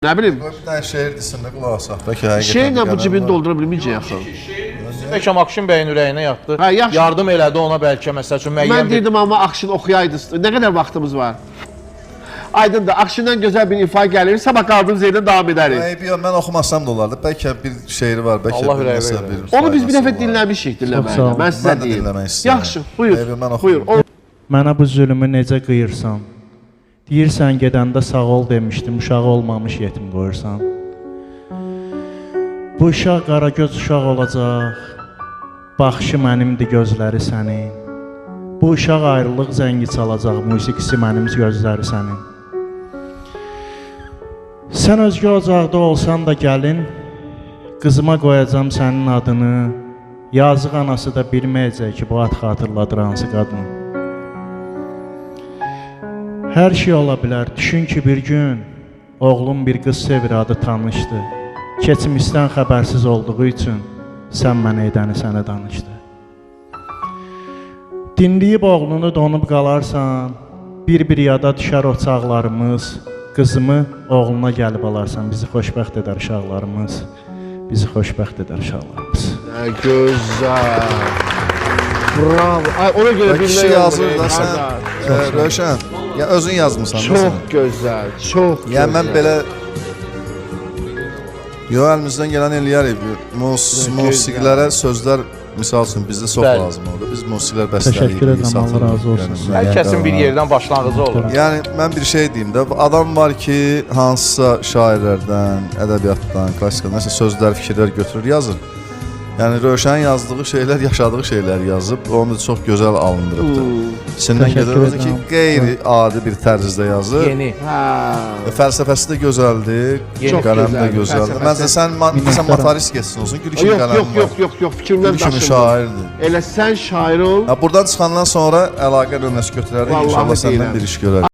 Ne bileyim. Bir tane şehir desin de qulaq asaq. Bəlkə həqiqətən. Şeylə bu cibini doldura bilməyəcək axı. Bəlkə Akşin bəyin ürəyinə yatdı. Hə, yaxşı. Yardım elədi ona bəlkə məsəl üçün müəyyən Mən deyirdim amma Akşin oxuyaydı. Nə qədər vaxtımız var? Aydındır, Akşindən gözəl bir ifa gəlir, sabah qaldığımız yerdən davam edərik. Mən oxumasam da olardı. Bəlkə bir şeiri var, bəlkə Allah bir ürəyi məsələ versin. bir. Onu biz bir dəfə dinləmişik, dinləməyə. Mən sizə Mən də deyim. dinləmək istəyirəm. Yaxşı, buyur. Mən Buyur. oxuyum. Mənə bu zülmü necə qıyırsan? Deyirsən gedəndə sağ ol demişdim, uşağı olmamış yetim qoyursan. Bu uşaq qaragöz uşaq olacaq, baxışı mənimdir, gözləri sənin. Bu uşaq ayrılıq zəngi çalacaq, musiqisi mənim, gözləri sənin. Sən özgə ocaqda olsan da gəlin, qızıma qoyacam sənin adını. Yazıq anası da bilməyəcək ki, bu ad xatırladır hansı qadını. Hər şey ola bilər, düşün ki bir gün oğlum bir qız sevir, adı tanışdı. Keçmişdən xəbərsiz olduğu üçün sən mənə edəni sənə danışdı. Dinləyib oğlunu donub qalarsan, bir-bir yada düşər o çağlarımız. Qızımı oğluna gəlib alarsan, bizi xoşbəxt edər uşaqlarımız. Bizi xoşbəxt edər uşaqlarımız. Nə gözəl. Bravo. Ay, ona görə Kişi bilmək yazır da olmur, sən. Rövşən, ya özün yazmısan. Çox gözəl, çox gözəl. Yəni mən belə Yo, əlimizdən gələn eləyərik. Musiqilərə sözlər, misal üçün bizdə çox lazım oldu. Biz musiqilər bəstələyirik. Təşəkkür edirəm, Allah razı olsun. hər kəsin bir yerdən başlanğıcı olur. Yəni mən bir şey deyim də, adam var ki, hansısa şairlərdən, ədəbiyyatdan, klassikadan nəsə sözlər, fikirlər götürür, yazır. Yəni Rövşənin yazdığı şeylər, yaşadığı şeylər yazıb, onu da çox gözəl alındırıbdır. İçindən gedir ki, qeyri-adi bir tərzdə yazır. Yeni. Fəlsəfəsi də gözəldir, qələm də gözəldir. Məncə sən matarist geçsin olsun, gül kimi qələm var. Yox, fikrimdən Gül kimi şairdir. Elə sən şair ol. Buradan çıxandan sonra əlaqə nömrəsi götürərik, inşallah səndən bir iş görərik.